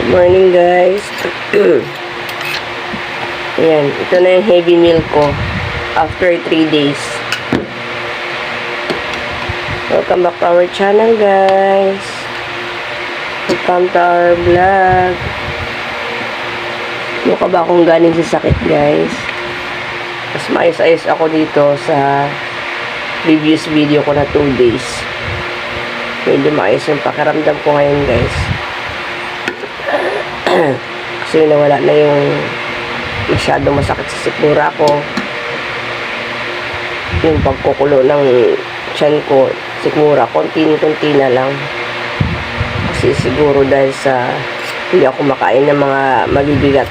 Good morning guys. Ayan, ito na yung heavy meal ko after 3 days. Welcome back to our channel guys. Welcome to our vlog. Mukha ba akong galing sa sakit guys? Mas maayos-ayos ako dito sa previous video ko na 2 days. Medyo maayos yung pakiramdam ko ngayon guys. Kasi nawala na yung masyadong masakit sa sikmura ko. Yung pagkukulo ng tiyan ko, sikmura, konti-konti na lang. Kasi siguro dahil sa hindi ako makain ng mga mabibigat,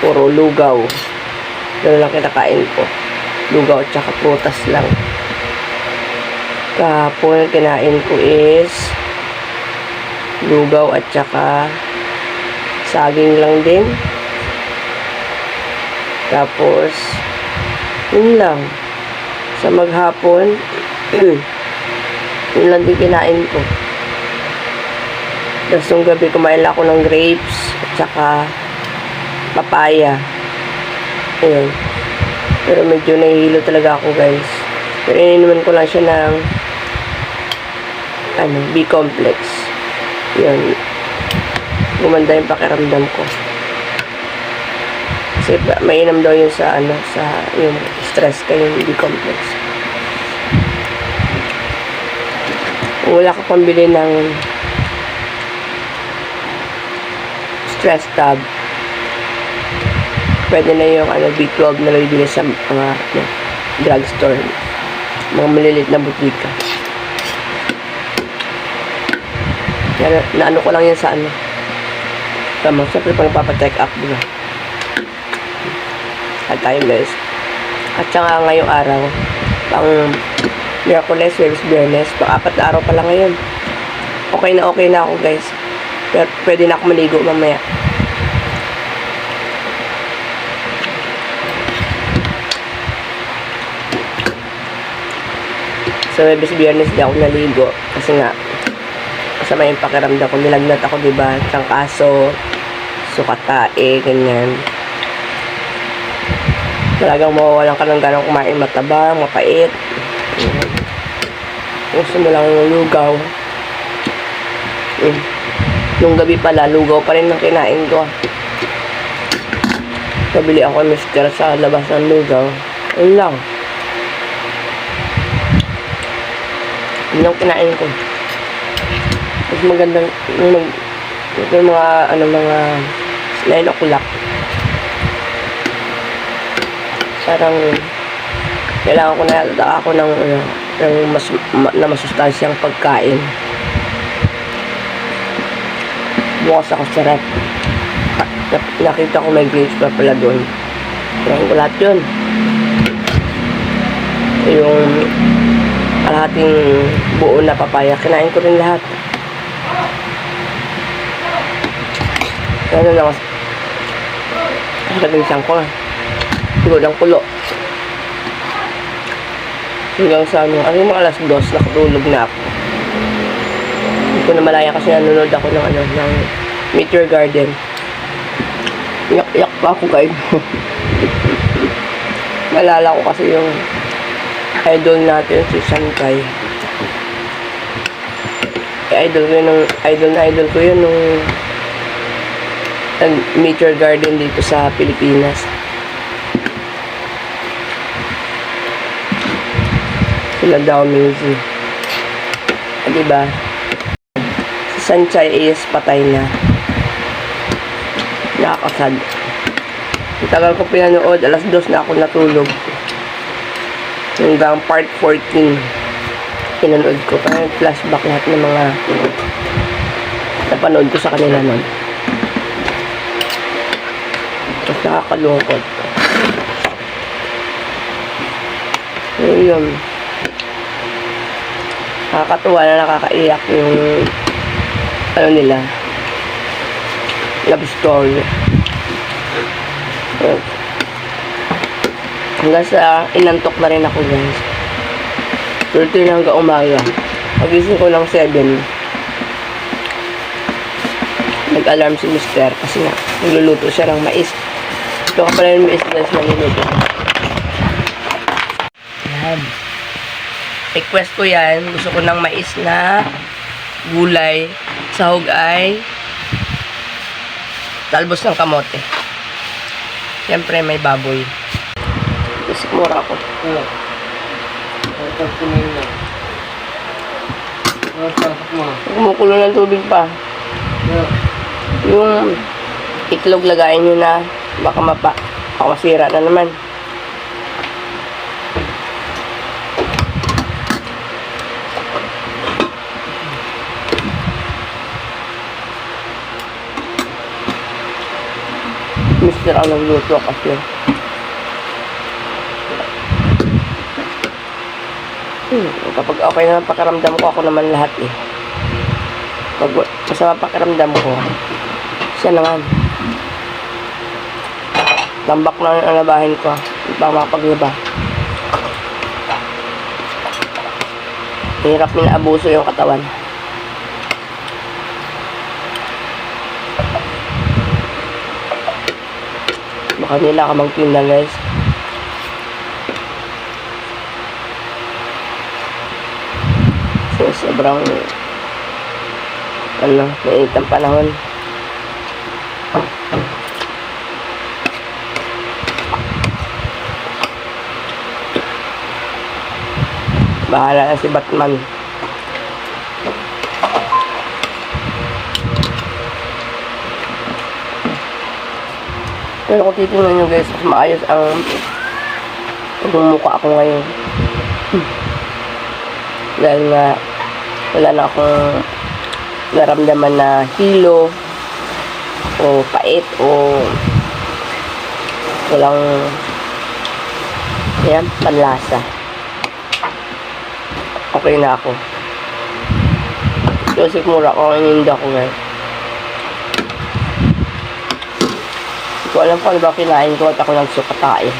puro lugaw. Ganun lang kinakain ko. Lugaw at saka prutas lang. Kahapon kinain ko is lugaw at saka saging lang din. Tapos yun lang. Sa maghapon yun lang din kinain ko. Tapos nung gabi kumain ako ng grapes at saka papaya. Ayun. Pero medyo nahihilo talaga ako guys. Pero ininuman ko lang siya ng B-complex. Yun. Gumanda yung pakiramdam ko. Kasi mainam daw yun sa sa yung stress ka, yung B-complex. Kung wala ka pambili ng stress tab, pwede na yung B12 na bibili sa mga drugstore, mga malilit na butika. Naano ko lang yan sa tama, siyempre pag nagpapacheck up, diba? At tayo guys. At saka ngayong araw, pang Miraculous, Biyernes, pang 4 na araw pa lang ngayon. Okay na ako guys. Pero pwede na ako maligo mamaya. So, Biyernes di ako naligo. Kasi nga, masama yung pakiramdam ko. Nilagnat ako, diba? Trangkaso, sukatae, ganyan. Talagang mawawalan ka ng ganang kumain, matabang, mapait. Gusto mo lang lugaw. Nung gabi pala, lugaw pa rin ang kinain ko. Pabili ako ng mister sa labas ng lugaw. Yun lang. Yun ang kinain ko. Mas magandang yung mga 9 o'clock. Parang kailangan ko na ako ng masustansyang pagkain. Bukas ako sa rep. Nakita ko may grapes pa pala doon. Kailangan ko lahat yun. Yung kalahating buo na papaya, kinain ko rin lahat. Ano lang, naging ko. Siguro ng kulo. Hanggang sa mga alas 2, nakatulog na ako. Hindi ko na malaya kasi nanonood ako ng Meet Your Garden. Iyak pa ako guys. Malala ko kasi yung idol natin, si Shankay. Idol ko yun nung Meet Your Garden dito sa Pilipinas. Sila daw music. Diba? Si Sanchay is patay na. Nakakasad. Ang tagal ko pinanood, alas 2 na ako natulog. Hanggang part 14 pinanood ko. Parang flashback lahat ng mga napanood ko sa kanila nun. Tapos nakakalungkot. Yun. Nakakatuwa na nakakaiyak yung nila, love story. Hanggang sa inantok na rin ako guys. Tuloy na hanggang umaga. Pagising ko ng 7. nag-alarm si Mister kasi nga nagluluto siya ng mais. Ito ka pala yung mais guys na niluluto. Yan. Request ko yan. Gusto ko ng mais na gulay. Sahog ay talbos ng kamote. Siyempre may baboy. Isikmura ako. Kumukulo ng tubig pa. Yung itlog lagayin nyo na baka masira na naman. Mister ang nagluto kasi. Kapag okay naman pakiramdam ko, ako naman lahat eh. Pag masama pakiramdam ko, siya naman. Tambak na yung alabahin ko. Hindi pa makapaglaba. Hirap minaabuso yung katawan. Baka nila ka magtinda guys. So, sobrang mainit ang panahon. Bahala na si Batman. Pero kung titingnan nyo guys, maayos ang mukha ako ngayon. Dahil nga wala na akong naramdaman na hilo o pait o walang panlasa. Okay na ako. Joseph Mura ko ang ininda ko guys. Hindi ko alam kung ano ba kinain ko at ako nagsukatae.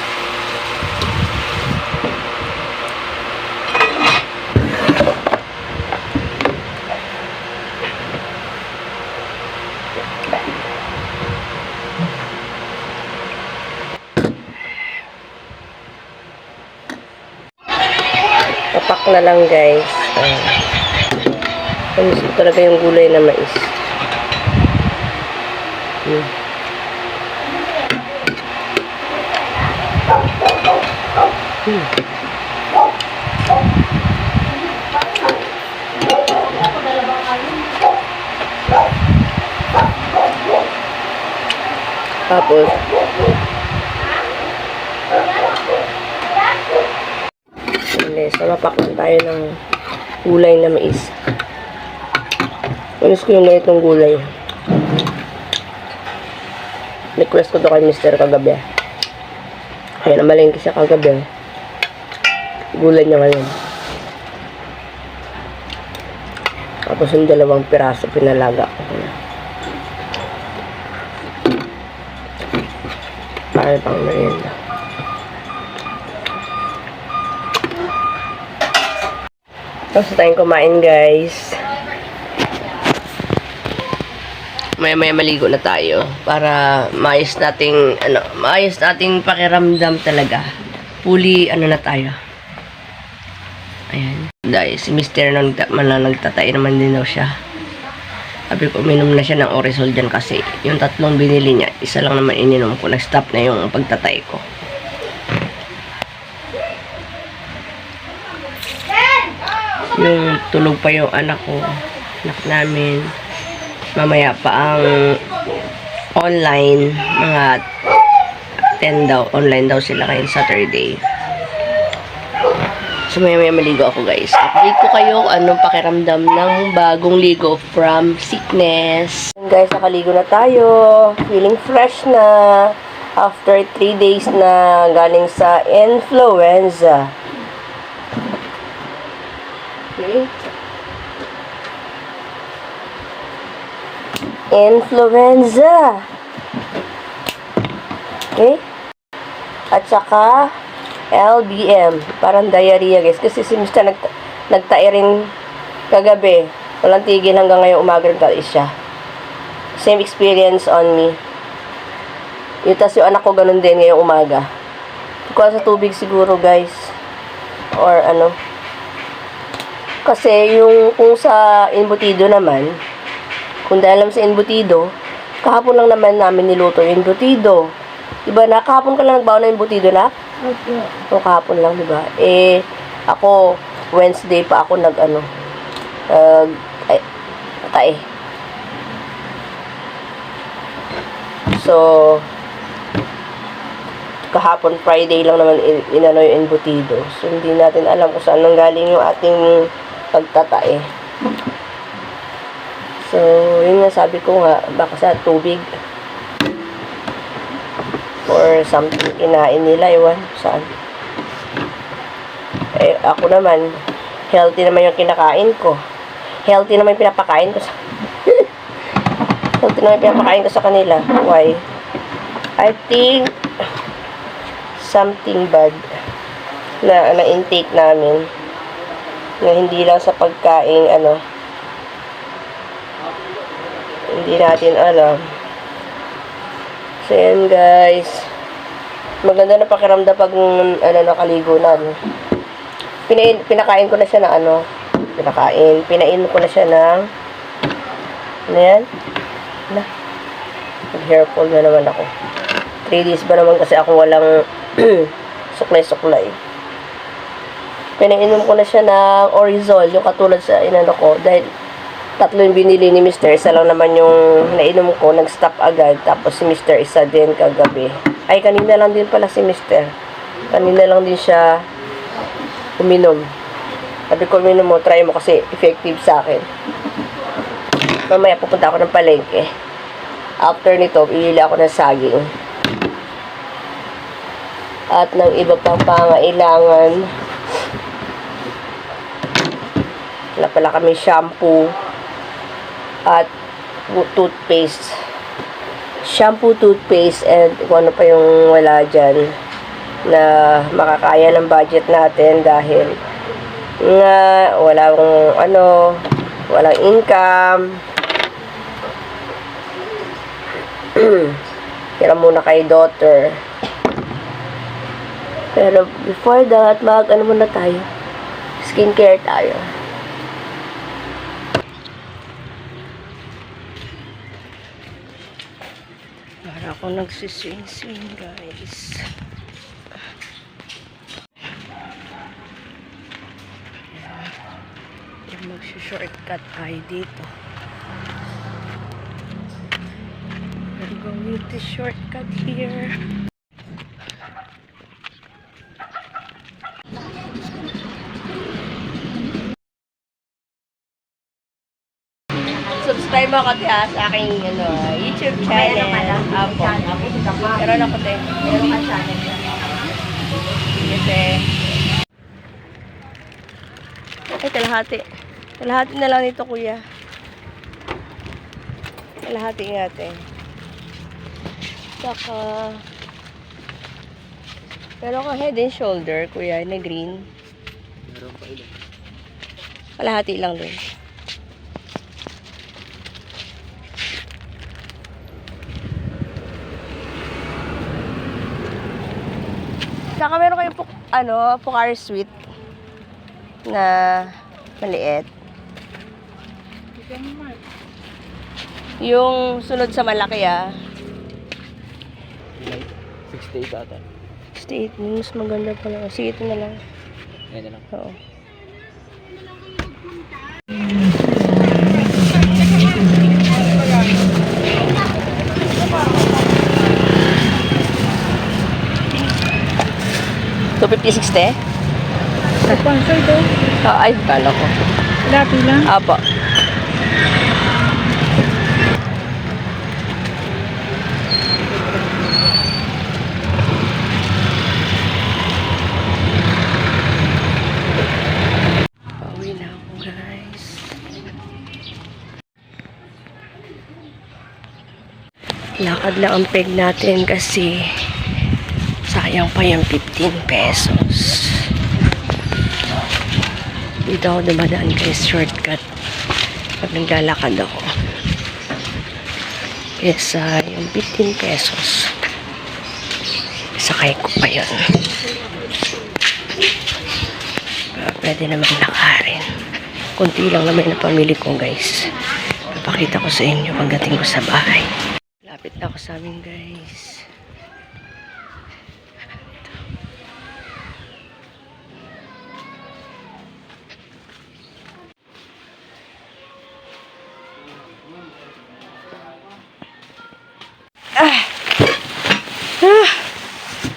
Tapak na lang guys. Ito talaga yung gulay na mais. Tapos samapak lang tayo ng gulay na mais. Unis ko yung ganitong gulay. Request ko to kay Mister kagabi. Kaya namalengke siya kagabi. Gulay niya ngayon. Tapos yung 2 piraso pinalaga ko na. Para pang merienda. Tapos tayong kumain guys. Maya-maya maligo na tayo para maayos nating pakiramdam talaga. Fully na tayo. Ayan. Dahil si Mister nagtatay naman din daw siya. Sabi ko, uminom na siya ng Orisol dyan kasi yung 3 binili niya, isa lang naman ininom ko. Nag-stop na yung pagtatay ko. Yung tulog pa yung anak namin. Mamaya pa ang online, mga 10 daw, online daw sila ngayon Saturday. So maya maligo ako guys. Update ko kayo kung anong pakiramdam ng bagong ligo from sickness. Guys, nakaligo na tayo. Feeling fresh na. After 3 days na galing sa influenza. Okay. Influenza. Okay? At saka LBM, parang diarrhea guys, kasi si Mr. nagtae rin kagabi, walang tigil hanggang ngayong umaga nagtae siya. Same experience on me. Yung tas yung anak ko ganun din ngayong umaga. Kuha sa tubig siguro, guys. Or ano. Kasi yung kung sa embutido naman, kung dahil lang sa embutido, kahapon lang naman namin niluto yung embutido. Diba na? Kahapon ka lang nagbaon ng embutido na? Okay. O kahapon lang, diba? Eh, ako, Wednesday pa ako nag-ano. Tae. So, kahapon Friday lang naman inano yung embutido. So, hindi natin alam kung saan nanggaling yung ating pagtatae. So, yun nga sabi ko nga, baka sa tubig or something kinain nila, iwan saan. Eh, ako naman, healthy naman yung kinakain ko. Healthy naman yung pinapakain ko sa healthy naman yung pinapakain ko sa kanila. Why? I think something bad na intake namin na hindi lang sa pagkain hindi natin alam. So yan guys, maganda na pakiramdam pag nakaligo na pinakain ko na siya ng pinain ko na siya ng ano yan hair fall na naman ako. 3 days ba naman kasi ako walang suklay-suklay. Pinainom ko na siya ng Orizol, yung katulad sa inano ko, dahil 3 yung binili ni Mr. Isa lang naman yung nainom ko, nag-stop agad, tapos si Mr. isa din kagabi. Ay, kanina lang din pala si Mr. Kanina lang din siya uminom. Sabi ko, uminom mo, try mo kasi effective sa akin. Mamaya pupunta ako ng palengke. After nito, bibili ako ng saging. At ng iba pang pangailangan. Wala pala kami shampoo at toothpaste. Shampoo, toothpaste, and kung ano pa yung wala dyan na makakaya ng budget natin dahil nga walang income. Kira muna kay daughter. Pero before that, muna tayo. Skincare tayo. Para ako nagsiswing-swing, guys. Mag-shortcut tayo dito. We're going to shortcut here. Subscribe ako sa aking YouTube channel. Apo. Meron ako te. Meron ka channel. Kasi ay, kalahati. Kalahati na lang nito, kuya. Kalahati nga te. Saka pero ka head and shoulder, kuya, na green. Meron pa ilan. Kalahati lang din. Saka meron kayong Pocari Sweet na maliit. Yung sunod sa malaki 68 ata. 68, mas maganda pala. Sige, ito na lang. Ayan na lang. Oo. $250.60? Sponsor daw. Ay, kala ko. Dati lang. Apo. Pauwi na ako, guys. Lakad lang ang peg natin kasi sayang pa yung 15 pesos. Dito ako dumadaan guys, shortcut pag naglalakad ako. Kesa yung 15 pesos. Sakay ko pa yun. Pwede naman lakarin. Kunti lang naman na pamili ko, guys. Papakita ko sa inyo pagdating ko sa bahay. Lapit na ako sa amin, guys.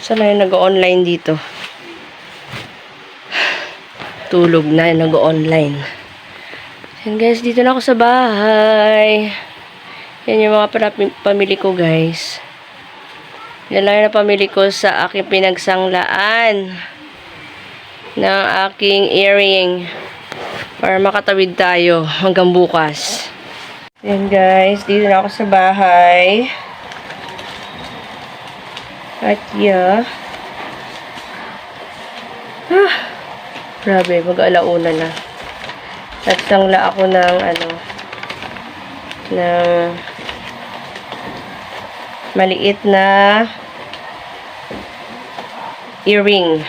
Sana yung nag-online dito. Tulog na yung nag-online. Yan guys, dito na ako sa bahay. Yan yung mga pamili ko guys. Yan lang yung pamili ko sa aking pinagsanglaan ng aking earring para makatawid tayo hanggang bukas. Yan guys, dito na ako sa bahay. At yeah. Grabe, mag-alauna na. At sangla ako ng ng maliit na earring.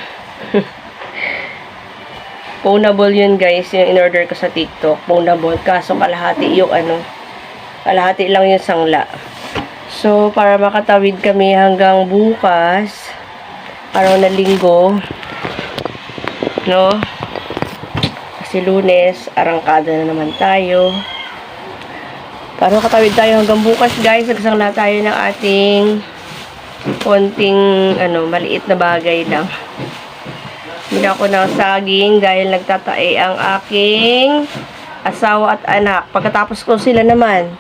Pwnable yun guys, yung in-order ko sa TikTok. Pwnable, kaso kalahati yung kalahati lang yung sangla. So, para makatawid kami hanggang bukas, araw na linggo, no? Kasi Lunes, arangkada na naman tayo. Para makatawid tayo hanggang bukas, guys, nagsangla tayo ng ating konting, maliit na bagay lang. Bili ako ng saging dahil nagtatae ang aking asawa at anak. Pagkatapos ko sila naman,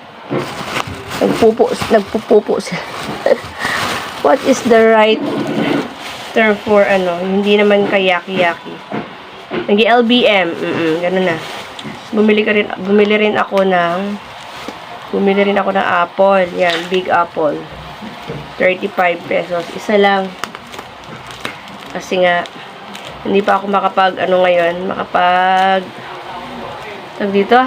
nagpupupo sila. What is the right term for hindi naman kayaki-yaki. Nag-LBM, ganun na. Bumili rin ako ng apple. Yan, big apple. 35 pesos. Isa lang. Kasi nga, hindi pa ako ngayon, tag dito,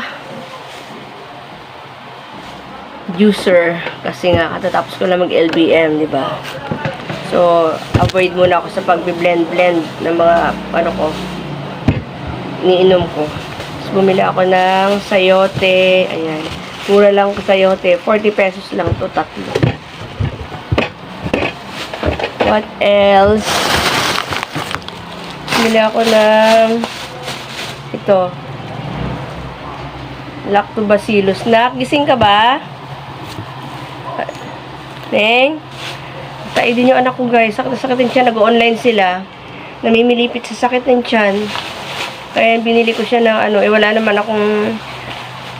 juicer. Kasi nga, katatapos ko lang mag-LBM, di ba? So, avoid muna ako sa pagbi-blend-blend ng mga, niinom ko. So, bumili ako ng sayote. Ayan. Mura lang sayote. 40 pesos lang to, tatlo. What else? Bumili ako ng ito. Lactobacillus. Gising ka ba? Neng? Tayo din yung anak ko guys. Sakit na sakit ng tiyan. Nag-online sila. Namimilipit sa sakit ng tiyan. Kaya binili ko siya ng wala naman akong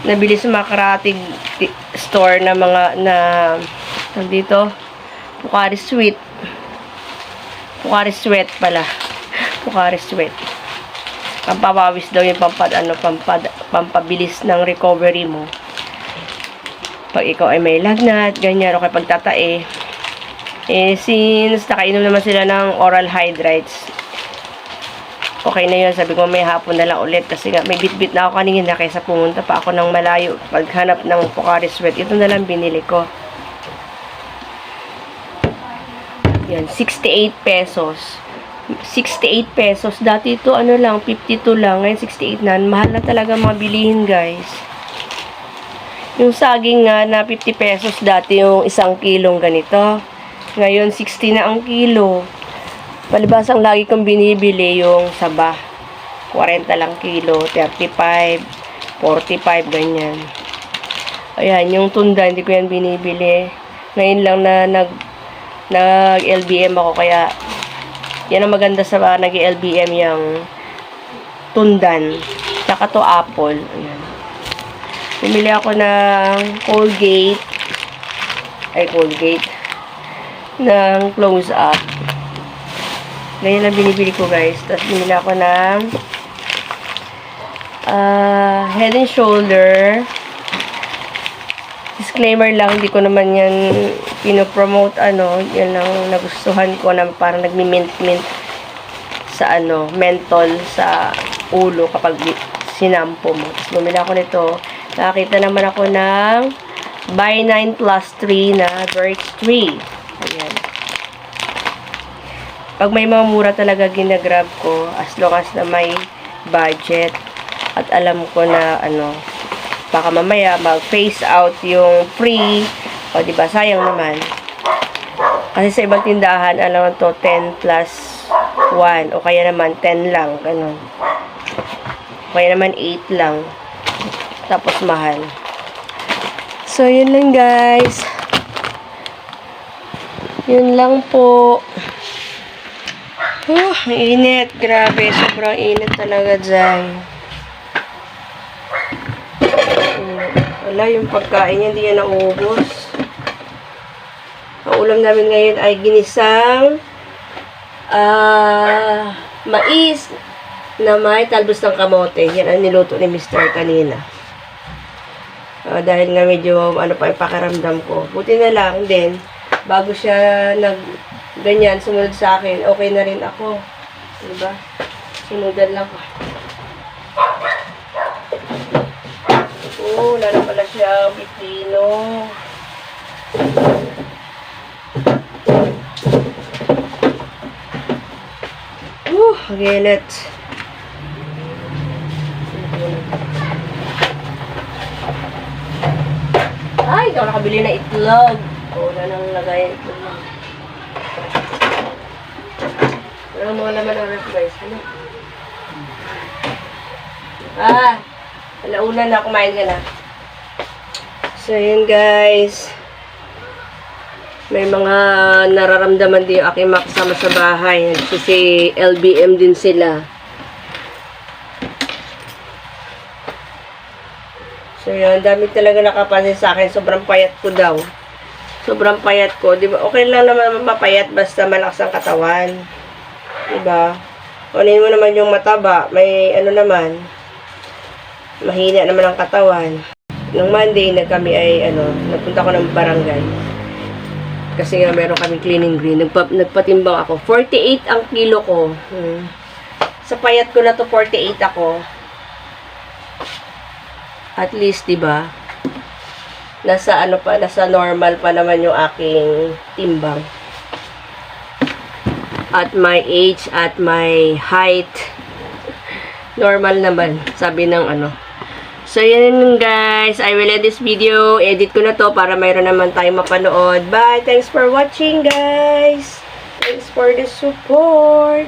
nabili sa mga karatig store na mga dito Pocari Sweat. Pocari Sweat pala. Pocari Sweat. Pampawawis daw yung pampabilis ng recovery mo. Pag ikaw ay may lagnat, ganyan, o kapag tatae. Since nakainom naman sila ng oral hydrates, okay na yun. Sabi ko, may hapon na lang ulit. Kasi nga, may bit-bit na ako kanina kaysa pumunta pa ako ng malayo. Paghanap ng Pocari Sweat, ito na lang binili ko. Yan, 68 pesos. 68 pesos. Dati ito, lang, 52 lang. Ngayon, 68 na. Mahal na talaga mga bilihin, guys. Yung saging nga na 50 pesos dati yung 1 kilong ganito. Ngayon, 60 na ang kilo. Palibas ang lagi kong binibili yung saba. 40 lang kilo, 35, 45, ganyan. Ayan, yung tunda, hindi ko yan binibili. Ngayon lang na nag-LBM ako, kaya yan ang maganda sa nag-LBM yung tundan. Tsaka to apple. Ayan. Bumili ako ng Colgate. Ng close-up. Ganyan lang binibili ko guys. Tapos bumili ako ng Head and Shoulder. Disclaimer lang, hindi ko naman yan pinopromote yan lang nagustuhan ko na parang nagmi-mint-mint sa mentol sa ulo kapag sinampo mo. Tapos bumili ako nito. Nakakita naman ako ng buy 9 plus 3 na birch tree. Ayan. Pag may mga mura talaga ginagrab ko, as long as na may budget at alam ko na baka mamaya mag-phase out yung free, o diba, sayang naman. Kasi sa ibang tindahan, alam mo to, 10 plus 1, o kaya naman 10 lang, ganun. O kaya naman 8 lang. Tapos mahal. So, yun lang guys. Yun lang po. Init. Grabe. Sobrang init talaga dyan. Wala, yung pagkain niya, hindi yan naubos. Ang ulam namin ngayon ay ginisang mais na may talbos ng kamote. Yan ang niluto ni Mr. kanina. Dahil nga medyo pa yung pakiramdam ko. Buti na lang din, bago siya ganyan, sumunod sa akin, okay na rin ako. Diba? Sunudan lang ko. Wala na pala siya pipino. Gilit. Ay, hindi ako nakabili na itlog. Wala nang lagay itlog. Wala mga naman ang ref guys. Alauna na, kumain ka na. So, yun guys. May mga nararamdaman din yung aking makasama sa bahay. Kasi LBM din sila. So, yun. Dami talaga nakapansin sa akin. Sobrang payat ko daw. Sobrang payat ko. Diba? Okay lang naman mapayat basta malakas ang katawan. Diba? Kunin mo naman yung mataba. May naman. Mahina naman ang katawan. Nung Monday, kami ay, nagpunta ko ng barangay. Kasi nga, meron kami cleaning green. Nagpatimbang ako. 48 ang kilo ko. Sa payat ko na to, 48 ako. At least, diba? Nasa normal pa naman yung aking timbang. At my age, at my height, normal naman. Sabi ng So, yun guys. I will end this video. Edit ko na to para mayroon naman tayong mapanood. Bye! Thanks for watching, guys! Thanks for the support!